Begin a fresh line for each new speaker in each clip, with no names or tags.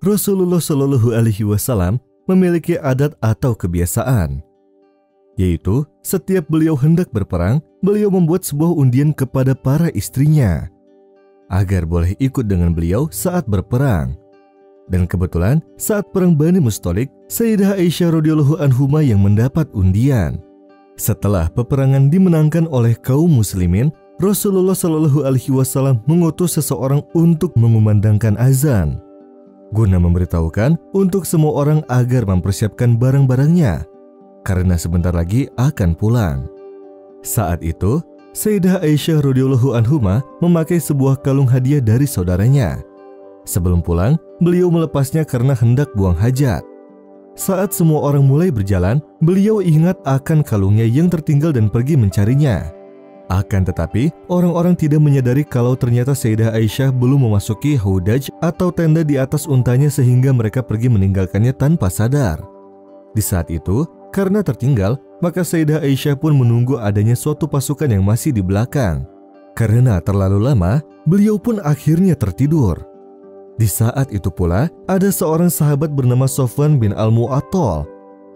Rasulullah Shallallahu Alaihi Wasallam memiliki adat atau kebiasaan, yaitu setiap beliau hendak berperang, beliau membuat sebuah undian kepada para istrinya agar boleh ikut dengan beliau saat berperang. Dan kebetulan saat perang Bani Mustalik, Sayyidah Aisyah radhiyallahu anhuma yang mendapat undian. Setelah peperangan dimenangkan oleh kaum muslimin, Rasulullah Shallallahu Alaihi Wasallam mengutus seseorang untuk mengumandangkan azan, guna memberitahukan untuk semua orang agar mempersiapkan barang-barangnya, karena sebentar lagi akan pulang. Saat itu, Sayyidah Aisyah radhiyallahu anhuma memakai sebuah kalung hadiah dari saudaranya. Sebelum pulang, beliau melepasnya karena hendak buang hajat. Saat semua orang mulai berjalan, beliau ingat akan kalungnya yang tertinggal dan pergi mencarinya. Akan tetapi, orang-orang tidak menyadari kalau ternyata Sayyidah Aisyah belum memasuki haudaj atau tenda di atas untanya sehingga mereka pergi meninggalkannya tanpa sadar. Di saat itu, karena tertinggal, maka Sayyidah Aisyah pun menunggu adanya suatu pasukan yang masih di belakang. Karena terlalu lama, beliau pun akhirnya tertidur. Di saat itu pula, ada seorang sahabat bernama Sofwan bin Al-Mu'attal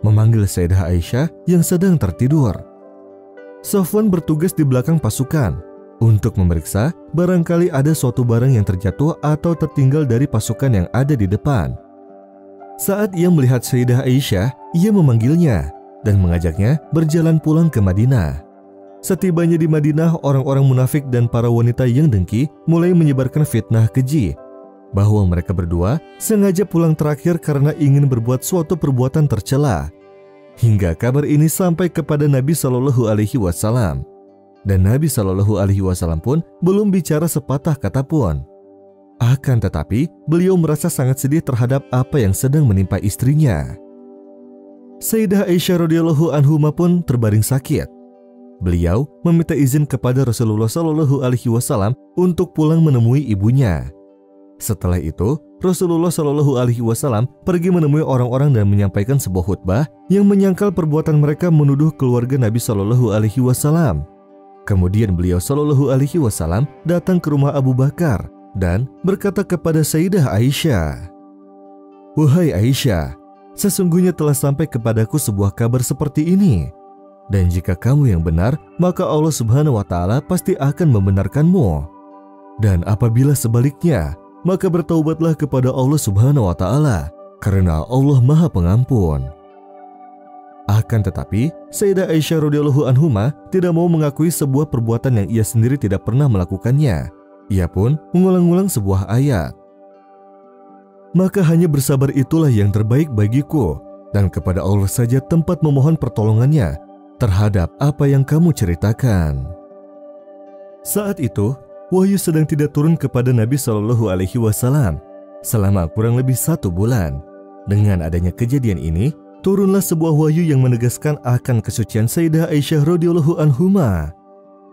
memanggil Sayyidah Aisyah yang sedang tertidur. Sofwan bertugas di belakang pasukan untuk memeriksa barangkali ada suatu barang yang terjatuh atau tertinggal dari pasukan yang ada di depan. Saat ia melihat Sayyidah Aisyah, ia memanggilnya dan mengajaknya berjalan pulang ke Madinah. Setibanya di Madinah, orang-orang munafik dan para wanita yang dengki mulai menyebarkan fitnah keji bahwa mereka berdua sengaja pulang terakhir karena ingin berbuat suatu perbuatan tercela. Hingga kabar ini sampai kepada Nabi Shallallahu Alaihi Wasallam, dan Nabi Shallallahu Alaihi Wasallam pun belum bicara sepatah kata pun. Akan tetapi, beliau merasa sangat sedih terhadap apa yang sedang menimpa istrinya. Sayyidah Aisyah radhiyallahu anhuma pun terbaring sakit. Beliau meminta izin kepada Rasulullah Shallallahu Alaihi Wasallam untuk pulang menemui ibunya. Setelah itu, Rasulullah Shallallahu Alaihi Wasallam pergi menemui orang-orang dan menyampaikan sebuah khutbah yang menyangkal perbuatan mereka menuduh keluarga Nabi Shallallahu Alaihi Wasallam. Kemudian beliau Shallallahu Alaihi Wasallam datang ke rumah Abu Bakar dan berkata kepada Sayyidah Aisyah, "Wahai Aisyah, sesungguhnya telah sampai kepadaku sebuah kabar seperti ini. Dan jika kamu yang benar, maka Allah Subhanahu wa Ta'ala pasti akan membenarkanmu. Dan apabila sebaliknya, maka bertaubatlah kepada Allah Subhanahu wa Ta'ala, karena Allah Maha Pengampun." Akan tetapi, Sayyidah Aisyah radhiyallahu anhuma tidak mau mengakui sebuah perbuatan yang ia sendiri tidak pernah melakukannya. Ia pun mengulang-ulang sebuah ayat, "Maka hanya bersabar itulah yang terbaik bagiku, dan kepada Allah saja tempat memohon pertolongannya terhadap apa yang kamu ceritakan." Saat itu, wahyu sedang tidak turun kepada Nabi Shallallahu Alaihi Wasallam selama kurang lebih 1 bulan. Dengan adanya kejadian ini, turunlah sebuah wahyu yang menegaskan akan kesucian Sayyidah Aisyah radhiyallahu anhuma.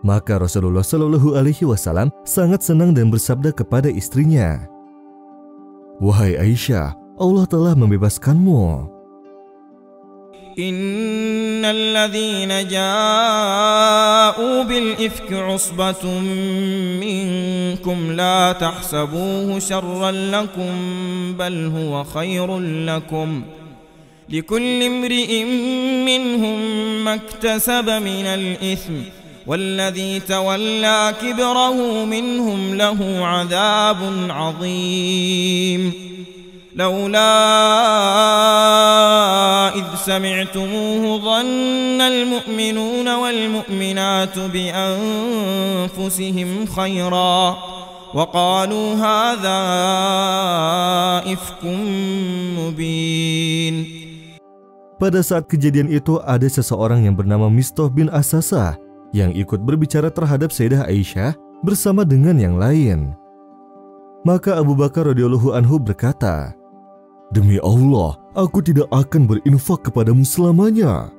Maka Rasulullah Shallallahu Alaihi Wasallam sangat senang dan bersabda kepada istrinya, "Wahai Aisyah, Allah telah membebaskanmu."
Innal ladzina ja'u bil ifki 'usbatun minkum la tahsabuhu syarran lakum bal huwa khairul lakum likulli imri'in minhum maktasaba minal itsm walladzi tawalla kibrahu minhum lahu 'adzabun 'adzim لولا إذ سمعتموه ظن المؤمنون والمؤمنات بأنفسهم خيرا وقالوا هذا إفك مبين.
Pada saat kejadian itu ada seseorang yang bernama Mistah bin Asasah yang ikut berbicara terhadap Sayyidah Aisyah bersama dengan yang lain. Maka Abu Bakar radhiyallahu anhu berkata, "Demi Allah, aku tidak akan berinfak kepadamu selamanya."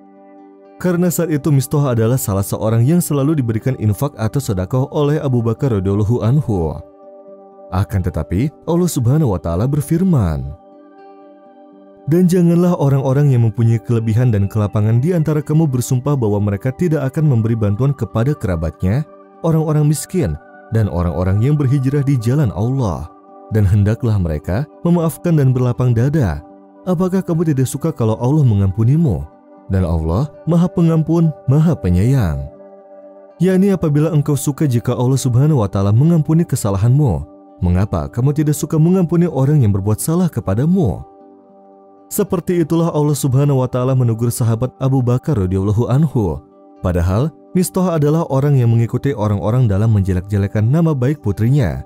Karena saat itu Mistah adalah salah seorang yang selalu diberikan infak atau sedekah oleh Abu Bakar radhiyallahu anhu. Akan tetapi Allah Subhanahu wa Ta'ala berfirman, "Dan janganlah orang-orang yang mempunyai kelebihan dan kelapangan di antara kamu bersumpah bahwa mereka tidak akan memberi bantuan kepada kerabatnya, orang-orang miskin, dan orang-orang yang berhijrah di jalan Allah. dan hendaklah mereka memaafkan dan berlapang dada. Apakah kamu tidak suka kalau Allah mengampunimu? Dan Allah Maha Pengampun, Maha Penyayang. Yakni apabila engkau suka jika Allah Subhanahu wa Ta'ala mengampuni kesalahanmu, mengapa kamu tidak suka mengampuni orang yang berbuat salah kepadamu? Seperti itulah Allah Subhanahu wa Ta'ala menegur sahabat Abu Bakar radhiyallahu anhu. Padahal Mistah adalah orang yang mengikuti orang-orang dalam menjelek-jelekan nama baik putrinya.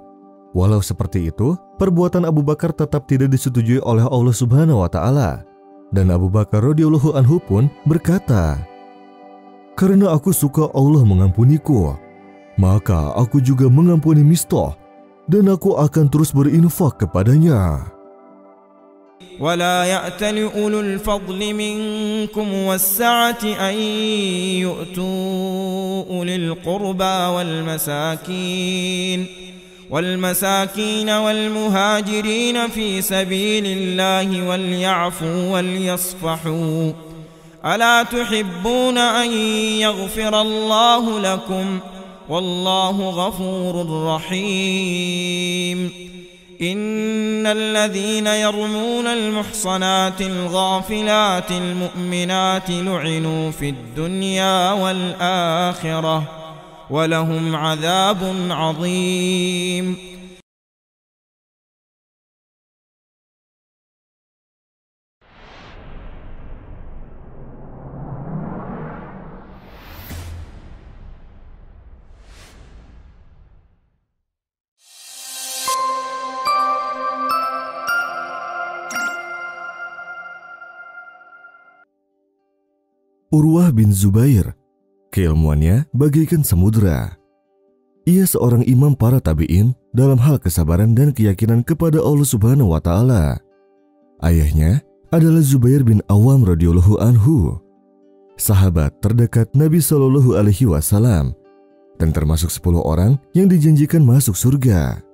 Walau seperti itu, perbuatan Abu Bakar tetap tidak disetujui oleh Allah Subhanahu wa Ta'ala. Dan Abu Bakar radhiyallahu anhu pun berkata, "Karena aku suka Allah mengampuniku, maka aku juga mengampuni Mistah, dan aku akan terus berinfak kepadanya."
ولا يأتل أولو الفضل منكم والسعة أن يؤتوا أولي القربى والمساكين والمهاجرين في سبيل الله وليعفوا وليصفحوا ألا تحبون أن يغفر الله لكم والله غفور رحيم إن الذين يرمون المحصنات الغافلات المؤمنات لعنوا في الدنيا والآخرة ولهم عذاب عظيم.
Urwah bin Zubair, keilmuannya bagaikan samudera. Ia seorang imam para tabi'in dalam hal kesabaran dan keyakinan kepada Allah Subhanahu wa Ta'ala. Ayahnya adalah Zubair bin Awam radhiyallahu anhu, sahabat terdekat Nabi Shallallahu alaihi wasallam, dan termasuk 10 orang yang dijanjikan masuk surga.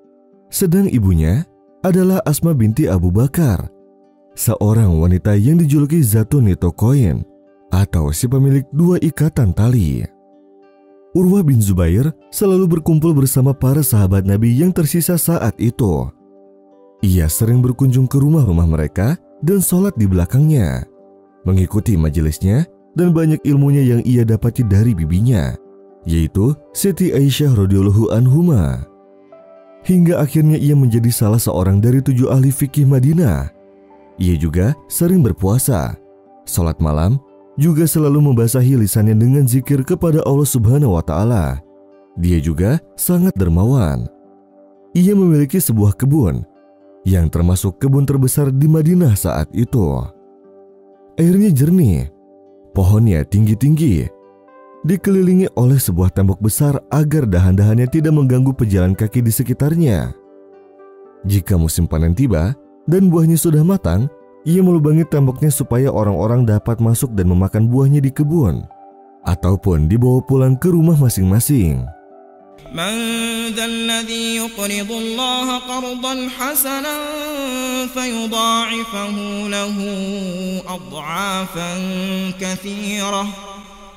Sedang ibunya adalah Asma binti Abu Bakar, seorang wanita yang dijuluki Zatun Nitokoin, atau si pemilik 2 ikatan tali. Urwah bin Zubair selalu berkumpul bersama para sahabat Nabi yang tersisa saat itu. Ia sering berkunjung ke rumah-rumah mereka dan sholat di belakangnya, mengikuti majelisnya, dan banyak ilmunya yang ia dapati dari bibinya, yaitu Siti Aisyah radhiyallahu anhuma. Hingga akhirnya ia menjadi salah seorang dari 7 ahli fikih Madinah. Ia juga sering berpuasa, sholat malam, juga selalu membasahi lisannya dengan zikir kepada Allah Subhanahu wa Ta'ala. Dia juga sangat dermawan. Ia memiliki sebuah kebun yang termasuk kebun terbesar di Madinah saat itu. Airnya jernih, pohonnya tinggi-tinggi, dikelilingi oleh sebuah tembok besar agar dahan-dahannya tidak mengganggu pejalan kaki di sekitarnya. Jika musim panen tiba dan buahnya sudah matang, ia melubangi temboknya supaya orang-orang dapat masuk dan memakan buahnya di kebun, ataupun dibawa pulang ke rumah masing-masing.
Man dzalladzi yuqridu Allah qardan hasanan fayudha'ifahu lahu ad'afan katsirah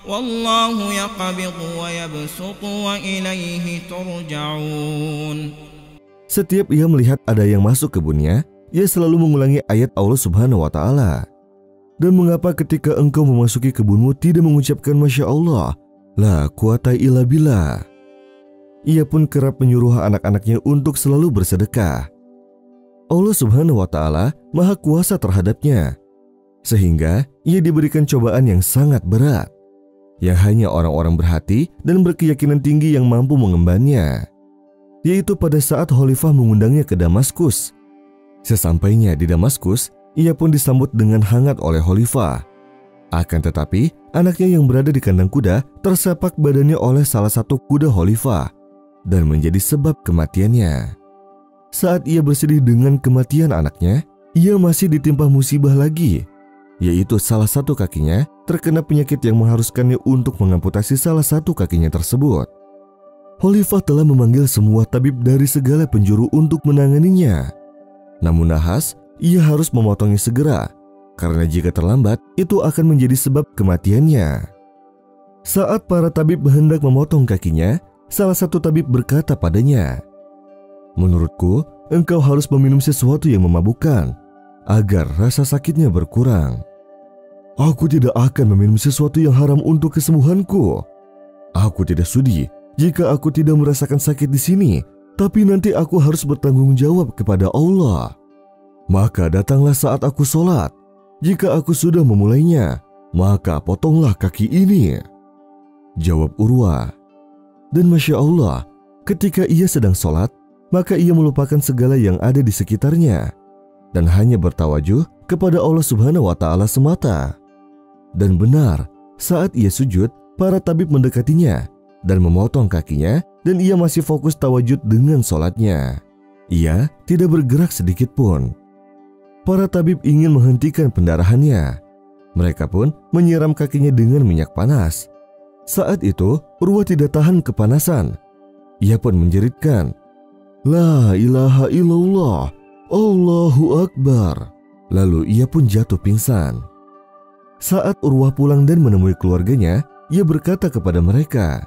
wallahu yaqbidu wa yabsutu wa ilaihi turja'un.
Setiap ia melihat ada yang masuk kebunnya, ia selalu mengulangi ayat Allah Subhanahu wa Ta'ala. Dan mengapa ketika engkau memasuki kebunmu tidak mengucapkan Masya Allah, la quwata illa billah? Ia pun kerap menyuruh anak-anaknya untuk selalu bersedekah. Allah Subhanahu wa Ta'ala Maha Kuasa terhadapnya, sehingga ia diberikan cobaan yang sangat berat, yang hanya orang-orang berhati dan berkeyakinan tinggi yang mampu mengembannya, yaitu pada saat Khalifah mengundangnya ke Damaskus. Sesampainya di Damaskus, ia pun disambut dengan hangat oleh Khalifah. Akan tetapi, anaknya yang berada di kandang kuda tersepak badannya oleh salah satu kuda Khalifah dan menjadi sebab kematiannya. Saat ia bersedih dengan kematian anaknya, ia masih ditimpa musibah lagi, yaitu salah satu kakinya terkena penyakit yang mengharuskannya untuk mengamputasi salah satu kakinya tersebut. Khalifah telah memanggil semua tabib dari segala penjuru untuk menanganinya. Namun nahas, ia harus memotongnya segera, karena jika terlambat, itu akan menjadi sebab kematiannya. Saat para tabib hendak memotong kakinya, salah satu tabib berkata padanya, Menurutku, engkau harus meminum sesuatu yang memabukkan agar rasa sakitnya berkurang. Aku tidak akan meminum sesuatu yang haram untuk kesembuhanku. Aku tidak sudi jika aku tidak merasakan sakit di sini, tapi nanti aku harus bertanggung jawab kepada Allah. Maka datanglah saat aku sholat. Jika aku sudah memulainya, maka potonglah kaki ini, jawab Urwah. Dan Masya Allah, ketika ia sedang sholat, maka ia melupakan segala yang ada di sekitarnya dan hanya bertawajuh kepada Allah Subhanahu wa Ta'ala semata. Dan benar, saat ia sujud, para tabib mendekatinya dan memotong kakinya, dan ia masih fokus tawajud dengan sholatnya. Ia tidak bergerak sedikit pun. Para tabib ingin menghentikan pendarahannya. Mereka pun menyiram kakinya dengan minyak panas. Saat itu, Urwah tidak tahan kepanasan. Ia pun menjeritkan, "La ilaha illallah, Allahu Akbar." Lalu ia pun jatuh pingsan. Saat Urwah pulang dan menemui keluarganya, ia berkata kepada mereka,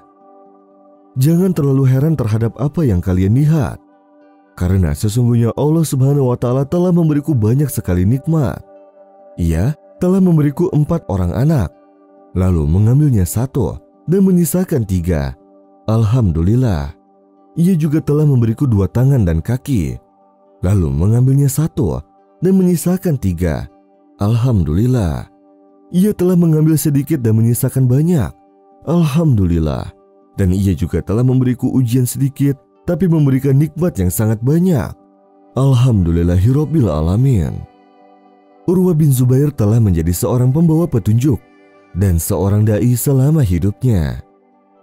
"Jangan terlalu heran terhadap apa yang kalian lihat, karena sesungguhnya Allah Subhanahu wa Ta'ala telah memberiku banyak sekali nikmat. Ia telah memberiku 4 orang anak, lalu mengambilnya 1 dan menyisakan 3. Alhamdulillah. Ia juga telah memberiku 2 tangan dan kaki, lalu mengambilnya 1 dan menyisakan 3. Alhamdulillah. Ia telah mengambil sedikit dan menyisakan banyak. Alhamdulillah. Dan ia juga telah memberiku ujian sedikit, tapi memberikan nikmat yang sangat banyak. Alhamdulillahirabbil alamin." Urwah bin Zubair telah menjadi seorang pembawa petunjuk dan seorang dai selama hidupnya.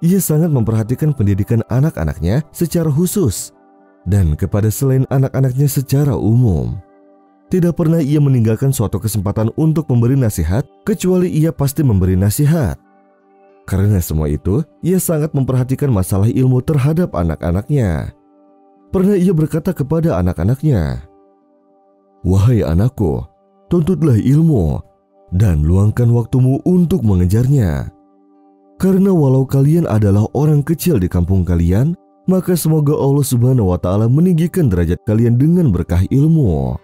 Ia sangat memperhatikan pendidikan anak-anaknya secara khusus dan kepada selain anak-anaknya secara umum. Tidak pernah ia meninggalkan suatu kesempatan untuk memberi nasihat, kecuali ia pasti memberi nasihat. Karena semua itu, ia sangat memperhatikan masalah ilmu terhadap anak-anaknya. Pernah ia berkata kepada anak-anaknya, "Wahai anakku, tuntutlah ilmu dan luangkan waktumu untuk mengejarnya. Karena walau kalian adalah orang kecil di kampung kalian, maka semoga Allah Subhanahu wa Ta'ala meninggikan derajat kalian dengan berkah ilmu."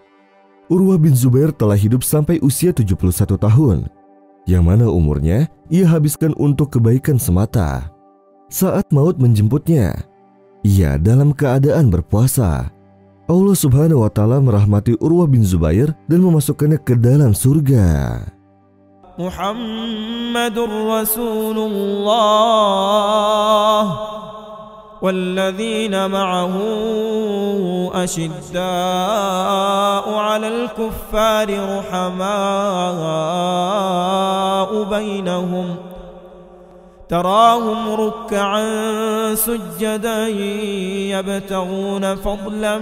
Urwah bin Zubair telah hidup sampai usia 71 tahun, yang mana umurnya ia habiskan untuk kebaikan semata. Saat maut menjemputnya, ia dalam keadaan berpuasa. Allah Subhanahu wa Ta'ala merahmati Urwah bin Zubair dan memasukkannya ke dalam surga.
Muhammadur Rasulullah walladzina ma'ahu asyidda'u 'alal kuffari ruhama'u bainahum تراهم ركعا سجدا يبتغون فضلا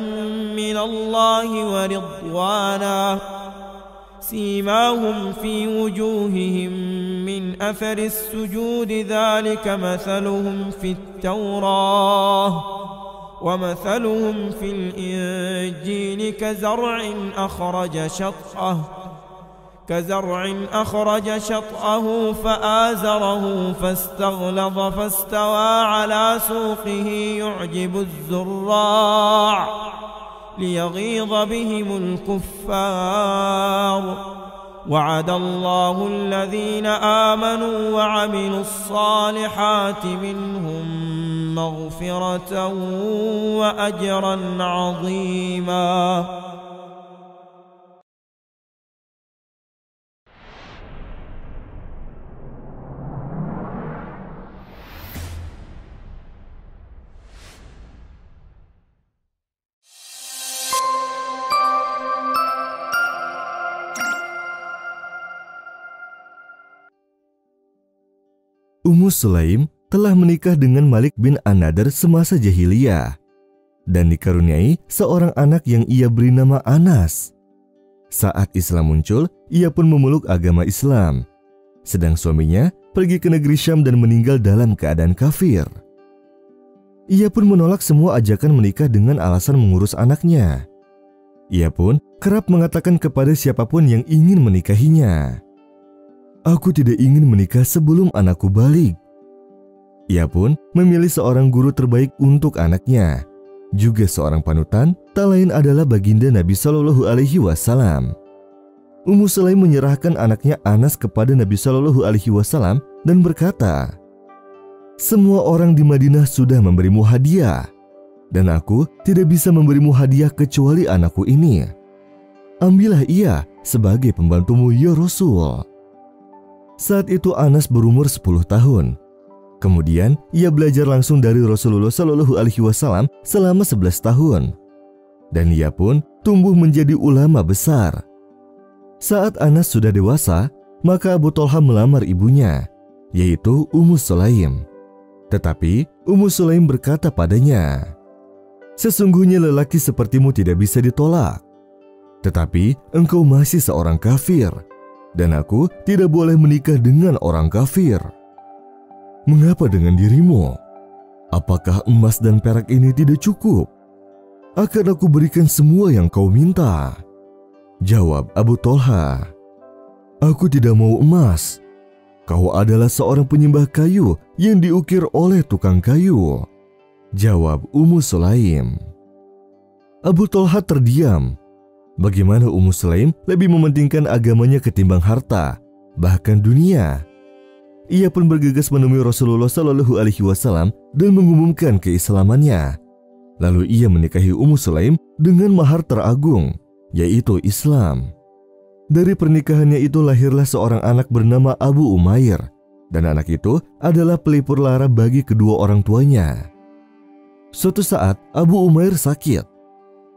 من الله ورضوانا سيماهم في وجوههم من أثر السجود ذلك مثلهم في التوراة ومثلهم في الإنجيل كزرع أخرج شطأه فآزره فاستغلظ فاستوى على سوقه يعجب الزراع ليغيظ بهم الكفار وعد الله الذين آمنوا وعملوا الصالحات منهم مغفرة وأجرا عظيما.
Ummu Sulaim telah menikah dengan Malik bin An-Nadr semasa jahiliyah dan dikaruniai seorang anak yang ia beri nama Anas. Saat Islam muncul, ia pun memeluk agama Islam, sedang suaminya pergi ke negeri Syam dan meninggal dalam keadaan kafir. Ia pun menolak semua ajakan menikah dengan alasan mengurus anaknya. Ia pun kerap mengatakan kepada siapapun yang ingin menikahinya, "Aku tidak ingin menikah sebelum anakku balik." Ia pun memilih seorang guru terbaik untuk anaknya, juga seorang panutan, tak lain adalah baginda Nabi Shallallahu Alaihi Wasallam. Ummu Sulaim menyerahkan anaknya Anas kepada Nabi Shallallahu Alaihi Wasallam dan berkata, "Semua orang di Madinah sudah memberimu hadiah, dan aku tidak bisa memberimu hadiah kecuali anakku ini. Ambillah ia sebagai pembantumu ya Rasul." Saat itu Anas berumur 10 tahun. Kemudian ia belajar langsung dari Rasulullah Shallallahu Alaihi Wasallam selama 11 tahun. Dan ia pun tumbuh menjadi ulama besar. Saat Anas sudah dewasa, maka Abu Thalha melamar ibunya, yaitu Ummu Sulaim. Tetapi Ummu Sulaim berkata padanya, "Sesungguhnya lelaki sepertimu tidak bisa ditolak. Tetapi engkau masih seorang kafir, dan aku tidak boleh menikah dengan orang kafir. Mengapa dengan dirimu? Apakah emas dan perak ini tidak cukup? Akan aku berikan semua yang kau minta." Jawab Abu Thalha, "Aku tidak mau emas. Kau adalah seorang penyembah kayu yang diukir oleh tukang kayu." Jawab Ummu Sulaim. Abu Thalha terdiam. Bagaimana Ummu Sulaim lebih mementingkan agamanya ketimbang harta, bahkan dunia. Ia pun bergegas menemui Rasulullah Shallallahu Alaihi Wasallam dan mengumumkan keislamannya. Lalu ia menikahi Ummu Sulaim dengan mahar teragung, yaitu Islam. Dari pernikahannya itu lahirlah seorang anak bernama Abu Umair, dan anak itu adalah pelipur lara bagi kedua orang tuanya. Suatu saat Abu Umair sakit,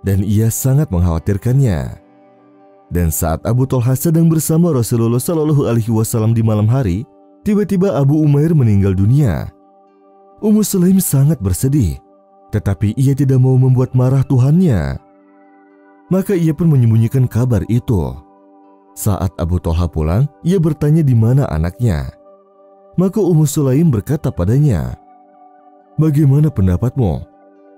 dan ia sangat mengkhawatirkannya. Dan saat Abu Thalha sedang bersama Rasulullah Shallallahu Alaihi Wasallam di malam hari, tiba-tiba Abu Umair meninggal dunia. Ummu Sulaim sangat bersedih, tetapi ia tidak mau membuat marah tuannya. Maka ia pun menyembunyikan kabar itu. Saat Abu Thalha pulang, ia bertanya di mana anaknya. Maka Ummu Sulaim berkata padanya, "Bagaimana pendapatmu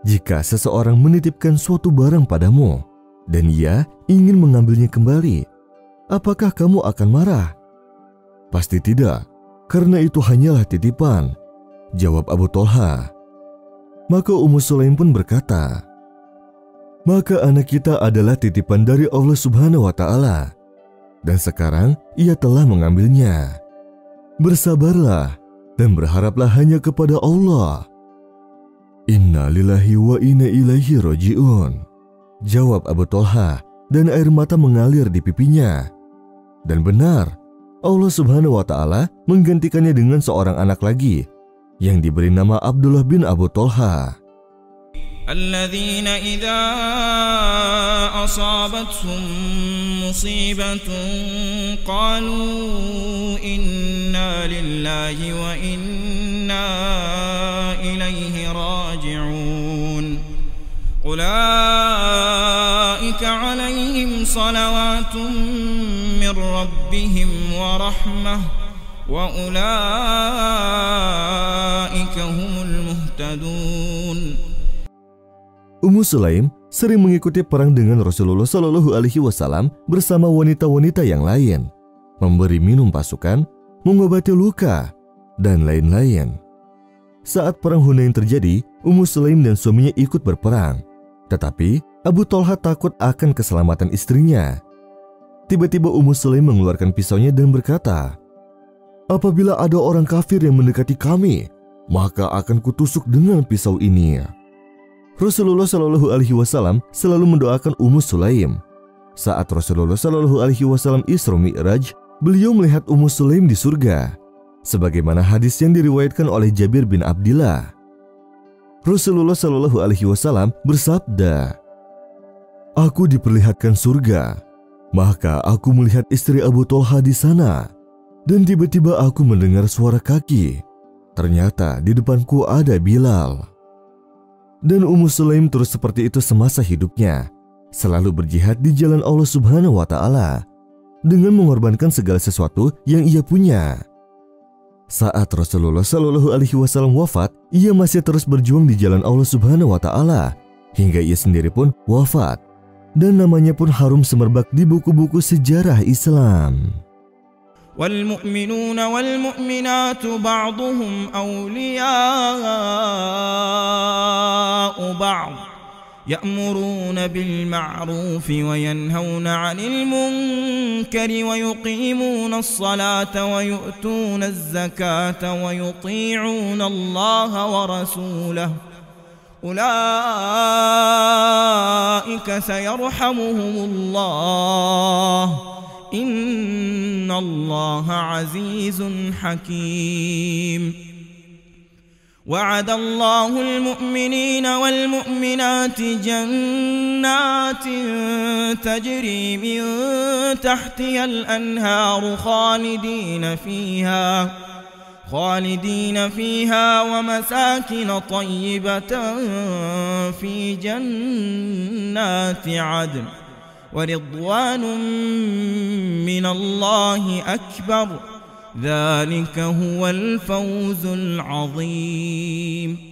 jika seseorang menitipkan suatu barang padamu dan ia ingin mengambilnya kembali? Apakah kamu akan marah?" "Pasti tidak, karena itu hanyalah titipan," jawab Abu Thalha. Maka Ummu Sulaim pun berkata, "Maka anak kita adalah titipan dari Allah Subhanahu wa Ta'ala, dan sekarang ia telah mengambilnya. Bersabarlah dan berharaplah hanya kepada Allah." "Inna lillahi wa inna ilaihi raji'un," jawab Abu Thalha, dan air mata mengalir di pipinya. Dan benar, Allah Subhanahu wa Ta'ala menggantikannya dengan seorang anak lagi yang diberi nama Abdullah bin Abu Thalha.
الذين إذا أصابتهم مصيبة قالوا إنا لله وإنا إليه راجعون أولئك عليهم صلوات من ربهم ورحمة وأولئك هم المهتدون.
Ummu Sulaim sering mengikuti perang dengan Rasulullah Shallallahu Alaihi Wasallam bersama wanita-wanita yang lain, memberi minum pasukan, mengobati luka, dan lain-lain. Saat perang Hunain terjadi, Ummu Sulaim dan suaminya ikut berperang. Tetapi Abu Thalha takut akan keselamatan istrinya. Tiba-tiba Ummu Sulaim mengeluarkan pisaunya dan berkata, "Apabila ada orang kafir yang mendekati kami, maka akan kutusuk dengan pisau ini." Rasulullah Shallallahu Alaihi Wasallam selalu mendoakan Ummu Sulaim. Saat Rasulullah Shallallahu Alaihi Wasallam Isra Mi'raj, beliau melihat Ummu Sulaim di surga, sebagaimana hadis yang diriwayatkan oleh Jabir bin Abdillah. Rasulullah Shallallahu Alaihi Wasallam bersabda, "Aku diperlihatkan surga, maka aku melihat istri Abu Thalha di sana, dan tiba-tiba aku mendengar suara kaki. Ternyata di depanku ada Bilal." Dan Ummu Sulaim terus seperti itu semasa hidupnya, selalu berjihad di jalan Allah Subhanahu wa Ta'ala dengan mengorbankan segala sesuatu yang ia punya. Saat Rasulullah Shallallahu Alaihi Wasallam wafat, ia masih terus berjuang di jalan Allah Subhanahu wa Ta'ala hingga ia sendiri pun wafat, dan namanya pun harum semerbak di buku-buku sejarah Islam.
والمؤمنون والمؤمنات بعضهم أولياء بعض يأمرون بالمعروف وينهون عن المنكر ويقيمون الصلاة ويؤتون الزكاة ويطيعون الله ورسوله أولئك سيرحمهم الله إن الله عزيز حكيم. وعد الله المؤمنين والمؤمنات جنات تجري من تحتها الأنهار خالدين فيها ومساكن طيبة في جنات عدن ورضوان من الله أكبر ذلك هو الفوز العظيم.